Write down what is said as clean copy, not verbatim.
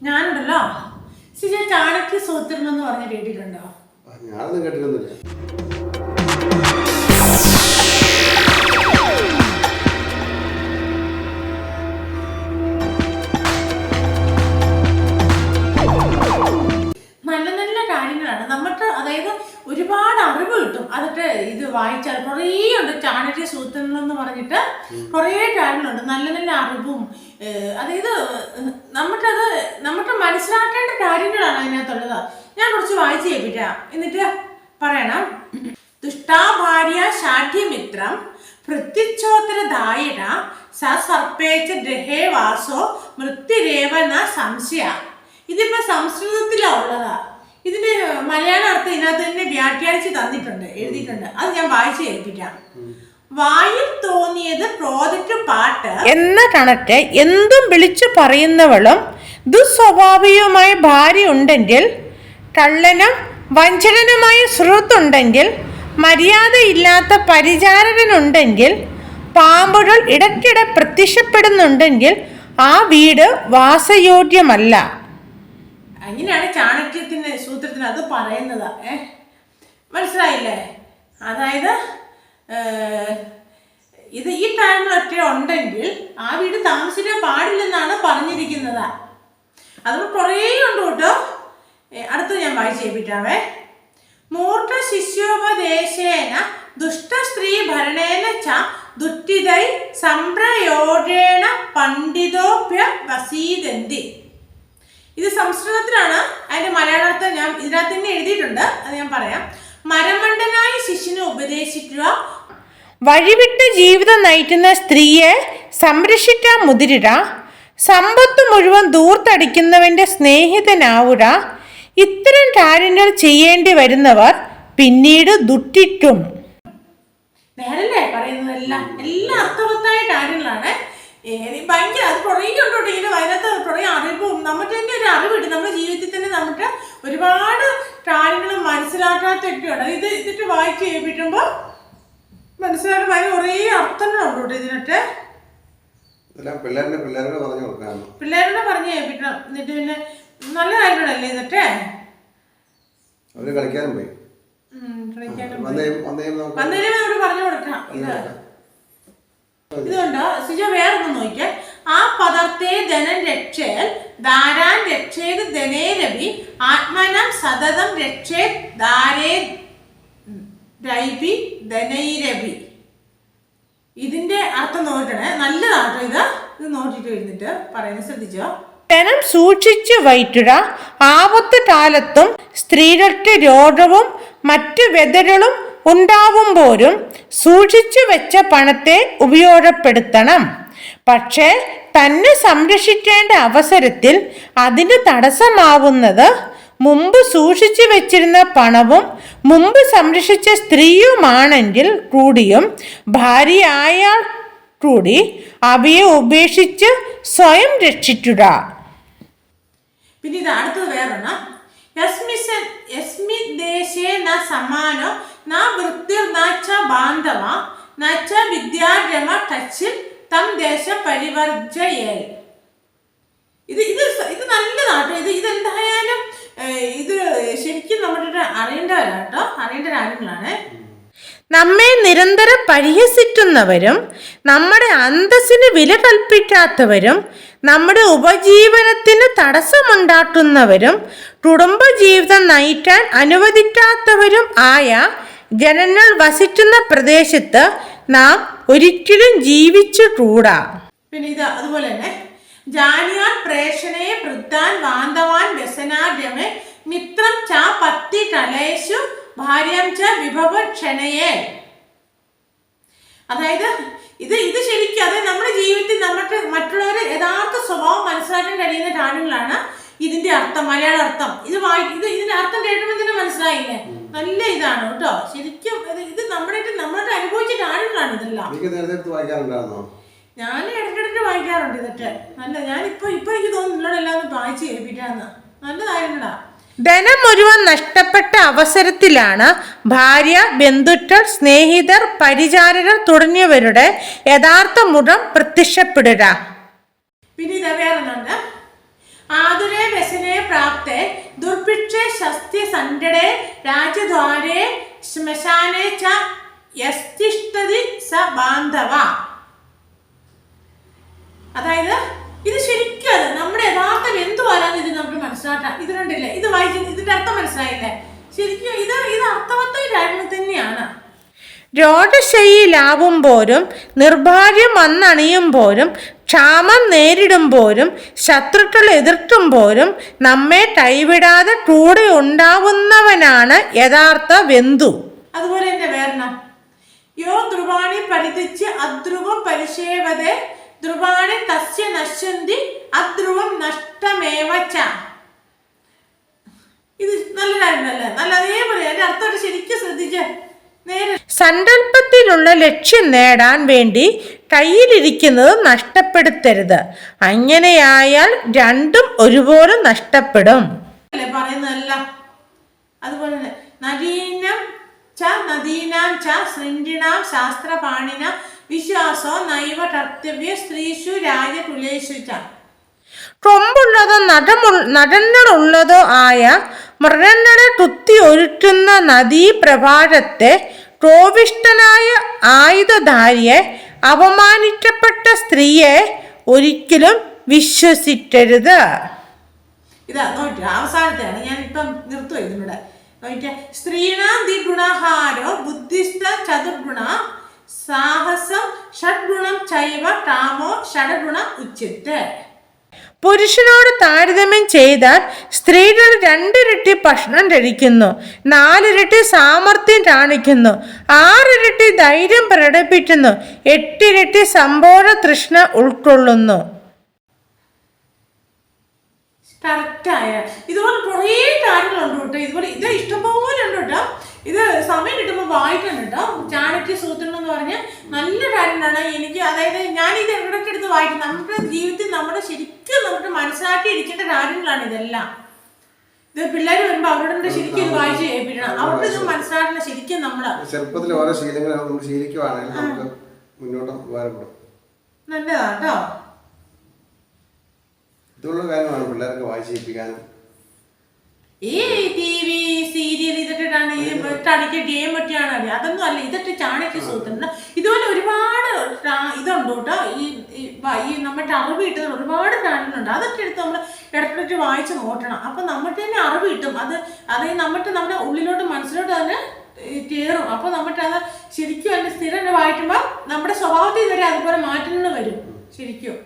ഞാനുണ്ടല്ലോ ചാണക്യ സൂത്രം എന്ന് പറഞ്ഞ് കേട്ടിട്ടുണ്ടോ? ഞാനൊന്നും കേട്ടിട്ടൊന്നുമില്ല. നല്ല നല്ല കാര്യങ്ങളാണ് നമുക്ക്, അതായത് ഒരുപാട് അറിവ് കിട്ടും. അതൊക്കെ ഇത് വായിച്ചാൽ കുറേ ഉണ്ട്. ചാണക്യ സൂത്രങ്ങൾ എന്ന് പറഞ്ഞിട്ട് കുറേ കാര്യങ്ങളുണ്ട്, നല്ല നല്ല അറിവും. അതായത് നമുക്ക് മനസ്സിലാക്കേണ്ട കാര്യങ്ങളാണ് അതിനകത്തുള്ളത്. ഞാൻ കുറച്ച് വായിച്ചു കേൾപ്പിക്കാം, എന്നിട്ട് പറയണം. ദുഷ്ടാഭാര്യ ശാഠ്യമിത്രം പൃഥ്വിച്ചോത്തരദായിന സർപ്പേച്ച ഗ്രഹേ വാസോ മൃത്യുരേവ ന സംശയ. ഇതിപ്പോ സംസ്കൃതത്തിലാണ് ഉള്ളതാ. ഇതിന്റെ മലയാള അർത്ഥം ഇതിനകത്ത് തന്നെ വ്യാഖ്യാനിച്ച് തന്നിട്ടുണ്ട്, എഴുതിയിട്ടുണ്ട്. അത് ഞാൻ വായിച്ചു കേൾപ്പിക്കാം. വായിൽ തോന്നിയത് പ്രോജക്റ്റ് പാട്ട് എന്ന കണക്ക് എന്തും വിളിച്ചു പറയുന്നവളും ദുസ്വഭാവിയുമായ ഭാര്യ ഉണ്ടെങ്കിൽ, കള്ളനും വഞ്ചകനുമായ സുഹൃത്തുണ്ടെങ്കിൽ, മര്യാദയില്ലാത്ത പരിചാരകനുണ്ടെങ്കിൽ, പാമ്പുകൾ ഇടയ്ക്കിടെ പ്രത്യക്ഷപ്പെടുന്നുണ്ടെങ്കിൽ ആ വീട് വാസയോഗ്യമല്ല. അങ്ങനെയാണ് ചാണക്യത്തിന്റെ സൂത്രത്തിന് അത് പറയുന്നത്. മനസ്സിലായില്ലേ? അതായത് ഇത് ഈ കാര്യങ്ങളൊക്കെ ഉണ്ടെങ്കിൽ ആ വീട് താമസിക്കാൻ പാടില്ലെന്നാണ് പറഞ്ഞിരിക്കുന്നത്. അത് കുറേ ഉണ്ട് കേട്ടോ. അടുത്ത് ഞാൻ വായിച്ചു കേൾപ്പിക്കാവേ. മൂർഖ ശിഷ്യോപദേശേന ദുഷ്ട സ്ത്രീ ഭരണേന ച ദുഃഖിതൈ സംപ്രയോജേണ പണ്ഡിതോഭ്യ വസീദന്തി. ഇത് സംസ്കൃതത്തിലാണ്. അതിന്റെ മലയാളാർത്ഥം ഞാൻ ഇതിനകത്ത് തന്നെ എഴുതിയിട്ടുണ്ട്, അത് ഞാൻ പറയാം. മരമണ്ടനായ ശിഷ്യനെ ഉപദേശിക്കുക, വഴിവിട്ട് ജീവിതം നയിക്കുന്ന സ്ത്രീയെ സംരക്ഷിക്കാൻ മുതിരുക, സമ്പത്ത് മുഴുവൻ ദൂർത്തടിക്കുന്നവന്റെ സ്നേഹിതനാവുക. ഇത്തരം കാര്യങ്ങൾ ചെയ്യേണ്ടി വരുന്നവർ പിന്നീട് ദുഃഖിക്കും. നേരല്ലേ പറയുന്നതെല്ലാം എല്ലാ അർത്ഥവത്തായ കാര്യങ്ങളാണ്. ഭയങ്കര അത് കുറേ ഉണ്ടോട്ടെ. ഇങ്ങനെ അതിനകത്ത് കുറേ അറിവും നമുക്ക് തന്നെ ഒരു അറിവ് കിട്ടും. നമ്മുടെ ജീവിതത്തിൽ തന്നെ നമുക്ക് ഒരുപാട് കാര്യങ്ങൾ മനസ്സിലാക്കാത്തൊക്കെയുണ്ട്. ഇതിട്ട് വായിച്ച് കേൾപ്പിക്കുമ്പോൾ മനസ്സിലാക്കാൻ ഭയങ്കര കുറേ അർത്ഥങ്ങളുണ്ടോട്ടെ ഇതിനൊക്കെ. പിള്ളേരോട് പറഞ്ഞു കേൾപ്പിക്കണം. എന്നിട്ട് പിന്നെ നല്ല കാര്യങ്ങളല്ലേ ഇതൊക്കെ. കളിക്കാനും പോയി പറഞ്ഞു കൊടുക്കാം. ഇതുകൊണ്ട് സിജ വേറൊന്നും നോക്കിയാൽ ആ പദത്തെ ധനം രക്ഷേൽ ധാരാൻ രക്ഷേത് ധനേരവി ആത്മനം സതതം രക്ഷേത് ധാരേ രൈവി ധനൈരവി. ഇതിന്റെ അർത്ഥം നോക്കണേ, നല്ലതാട്ടോ. ഇത് നോക്കിട്ട് എഴുന്നിട്ട് പറയുന്നത് ശ്രദ്ധിച്ചോ. ധനം സൂക്ഷിച്ചു വയ്ക്കുക. ആപത്ത് കാലത്തും സ്ത്രീകൾക്ക് രോഗവും മറ്റു വ്യതകളും ഉണ്ടാവുമ്പോഴും സൂക്ഷിച്ചു വെച്ച പണത്തെ ഉപയോഗപ്പെടുത്തണം. പക്ഷേ തന്നെ സംരക്ഷിക്കേണ്ട അവസരത്തിൽ അതിന് തടസ്സമാവുന്നത് മുമ്പ് സൂക്ഷിച്ചു വെച്ചിരുന്ന പണവും മുമ്പ് സംരക്ഷിച്ച സ്ത്രീയുമാണെങ്കിൽ കൂടിയും ഭാര്യയായാൽ കൂടി അവയെ ഉപേക്ഷിച്ച് സ്വയം രക്ഷിക്കുക. പിന്നെ ഇത് അടുത്തത് വേറൊന്ന്. യസ്മിദേശേ ന സമാനോ ന വൃത്തിർ ന ച ബാന്ധവ ന ച വിദ്യാരമ ടച്ചിൽ തം ദേശ പരിവർജയേൽ. ഇത് നല്ലതാട്ടോ. ഇതെന്തായാലും ഇത് ശരിക്കും നമ്മുടെ അറിയേണ്ടവരാട്ടോ, അറിയേണ്ട കാര്യങ്ങളാണ്. നമ്മെ നിരന്തരം പരിഹസിക്കുന്നവരും നമ്മുടെ അന്തസ്സിന് വില കൽപ്പിക്കാത്തവരും നമ്മുടെ ഉപജീവനത്തിന് തടസ്സമുണ്ടാക്കുന്നവരും കുടുംബജീവിതം നയിക്കാൻ അനുവദിക്കാത്തവരും ആയ ജനങ്ങൾ വസിക്കുന്ന പ്രദേശത്ത് നാം ഒരിക്കലും ജീവിച്ചുകൂടാ. പിന്നെ ഇത് അതുപോലെ തന്നെ ജാനിയാൻ പ്രേഷണയെ വൃദ്ധാൻ വാന്തവാൻ വ്യസനാഗ്രമേ മിത്രം ച പത്തി കലേശു ഭാര്യം ച വിഭവ ക്ഷണയേ. അതായത് ഇത് ശരിക്കും അതായത് നമ്മുടെ ജീവിതത്തിൽ നമുക്ക് മറ്റുള്ളവരെ യഥാർത്ഥ സ്വഭാവം മനസ്സിലാക്കാൻ കഴിയുന്ന കാര്യങ്ങളാണ് ഇതിന്റെ അർത്ഥം, മലയാള അർത്ഥം. ഇതിന്റെ അർത്ഥം കേൾക്കുമ്പോൾ തന്നെ മനസ്സിലായില്ലേ? നല്ല ഇതാണ് കേട്ടോ. ശരിക്കും ഇത് നമ്മളൊക്കെ അനുഭവിച്ച കാര്യങ്ങളാണ് ഇതെല്ലാം. ഞാൻ ഇടയ്ക്കിടയ്ക്ക് വായിക്കാറുണ്ട് ഇതൊക്കെ. നല്ല ഞാനിപ്പോ എനിക്ക് തോന്നുന്നു നിങ്ങളെല്ലാം വായിച്ച് കേൾപ്പിക്കാന്ന്. നല്ല കാര്യങ്ങളാ. ധനം മുഴുവൻ നഷ്ടപ്പെട്ട അവസരത്തിലാണ് ഭാര്യ, ബന്ധുക്കൾ, സ്നേഹിതർ, പരിചാരകർ തുടങ്ങിയവരുടെ യഥാർത്ഥ മുഖം പ്രത്യക്ഷപ്പെടുക. പിന്നെ ഇത് വേറൊന്നുണ്ട്. ആതുരേ വ്യസനേ പ്രാപ്തേ ദുർഭിക്ഷേ ശസ്ത്യ സന്ഡടേ രാജദ്വാരേ ശ്മശാനേ ച യസ്തിഷ്ഠതി സ ബാന്ധവ. അതായത് ഇത് ശരിക്കും അത് നമ്മുടെ യഥാർത്ഥം എന്തുവാരാന്ന് ഇത് നമുക്ക് മനസ്സിലാക്കാം. ഇത് കണ്ടില്ലേ, ഇത് വായിക്കുന്ന ഇതിന്റെ അർത്ഥം മനസ്സിലായില്ലേ? ശരിക്കും ഇത് അർത്ഥവത്തായിട്ട് തന്നെയാണ്. രോഗശൈലിയിലാവുമ്പോഴും നിർഭാഗ്യം വന്നണിയുമ്പോഴും ക്ഷാമം നേരിടുമ്പോഴും ശത്രുക്കൾ എതിർക്കുമ്പോഴും നമ്മെ കൈവിടാതെ കൂടെ ഉണ്ടാവുന്നവനാണ് യഥാർത്ഥ ബന്ധു. അതുപോലെ തന്നെ വേറെണ്ണം, യോ ധ്രുവാണി പരിധിച്ച് അധ്രുവം പരിശേവതേ ധ്രുവാണി തസ്യ നശ്യന്തി അധ്രുവം നഷ്ടമേവച്ച. ഇത് നല്ല കാര്യമല്ലേ? നല്ല അതേപോലെ അതിന്റെ അർത്ഥം ശരിക്കും ശ്രദ്ധിച്ച് നേരെ. സങ്കല്പത്തിലുള്ള ലക്ഷ്യം നേടാൻ വേണ്ടി കയ്യിലിരിക്കുന്നത് നഷ്ടപ്പെടുത്തരുത്. അങ്ങനെയായാൽ രണ്ടും ഒരുപോലെ നഷ്ടപ്പെടും പറയുന്നതല്ല. അതുപോലെ തന്നെ നദീനം ച നദീനാം ച ശൃംഗിണാം ശാസ്ത്രപാണിന വിശ്വാസോ നൈവ കർത്തവ്യ സ്ത്രീഷു രാജകുലേഷു ച. കൊമ്പുള്ളതോ നടന്നുള്ളതോ ആയ മൃഗങ്ങളെ കുത്തി ഒഴുക്കുന്ന നദീപ്രവാഹത്തെ കോപിഷ്ഠനായ ആയുധധാരിയെ അപമാനിക്കപ്പെട്ട സ്ത്രീയെ ഒരിക്കലും വിശ്വസിക്കരുത്. ഇതാ നോക്കി അവസാനത്തെയാണ്, ഞാൻ ഇപ്പം നിർത്തുക ഇതിലൂടെ. നോക്കിയ സ്ത്രീണാം ദ്വിഗുണഹാരോ ബുദ്ധിസ്ഥ ചതുർഗുണ സാഹസം ഷഡ്ഗുണം ചൈവ കാമോ ഷഡഗുണ ഉച്യത്തെ. പുരുഷനോട് താരതമ്യം ചെയ്താൽ സ്ത്രീകൾ 2 ഇരട്ടി ഭക്ഷണം കഴിക്കുന്നു, 4 ഇരട്ടി സാമർഥ്യം കാണിക്കുന്നു, 6 ഇരട്ടി ധൈര്യം പ്രകടിപ്പിക്കുന്നു, 8 ഇരട്ടി സമ്പൂർണ്ണ തൃഷ്ണ ഉൾക്കൊള്ളുന്നു. കറക്റ്റായ ഇതുപോലെ കുറേ കാര്യങ്ങളുണ്ട് കേട്ടോ. ഇതുപോലെ ഇത് ഇഷ്ടംപോലെ ഉണ്ട് കേട്ടോ. ഇത് സമയം കിട്ടുമ്പോൾ വായിക്കണം കേട്ടോ. ചാണക്യ സൂത്രം എന്ന് പറഞ്ഞ നല്ല കാര്യങ്ങളാണ്. എനിക്ക് അതായത് ഞാൻ ഇത് എവിടെയൊക്കെ എടുത്ത് വായിക്കും. നമ്മുടെ ജീവിതത്തിൽ നമ്മുടെ ശരിക്കും നമുക്ക് മനസ്സിലാക്കി ഇരിക്കേണ്ട കാര്യങ്ങളാണ് ഇതെല്ലാം. ഇത് പിള്ളേർ വരുമ്പോൾ അവരോട് ശരിക്കും ഇത് വായിച്ച് കേൾപ്പിക്കണം. അവർക്ക് ഇത് മനസ്സിലാക്കണം. ശരിക്കും നമ്മള് ചെറുപ്പത്തിൽ ഓരോ ശീലങ്ങൾ നമ്മൾ ശീലിക്കുവാണെങ്കിൽ നമുക്ക് മുന്നോട്ട് ഉപകാരപ്പെടും. നല്ലതാട്ടോ. ഇതുള്ള കാര്യമാണ് പിള്ളേർക്ക് വായിച്ചേൽപ്പിക്കാനും. ഈ ടി വി സീരിയൽ ഇതൊക്കെയാണ് കളിക്ക് ഗെയിം ഒക്കെയാണ് അറിയാം. അതൊന്നും അല്ല, ഇതൊക്കെ ചാണക്യ സൂത്രം. ഇതുപോലെ ഒരുപാട് ഇതുണ്ട് കേട്ടോ. ഈ നമ്മുടെ അറിവ് കിട്ടുന്ന ഒരുപാട് കാര്യങ്ങളുണ്ട്. അതൊക്കെ എടുത്ത് നമ്മൾ ഇടയ്ക്കിടയ്ക്ക് വായിച്ച് നോക്കണം. അപ്പം നമുക്ക് തന്നെ അറിവ് കിട്ടും. അതായത് നമ്മുടെ ഉള്ളിലോട്ട് മനസ്സിലോട്ട് തന്നെ കയറും. അപ്പോൾ നമുക്കത് ശരിക്കും അതിൻ്റെ സ്ഥിരം വായിക്കുമ്പോൾ നമ്മുടെ സ്വഭാവത്തിൽ വരെ അതുപോലെ മാറ്റങ്ങൾ വരും ശരിക്കും.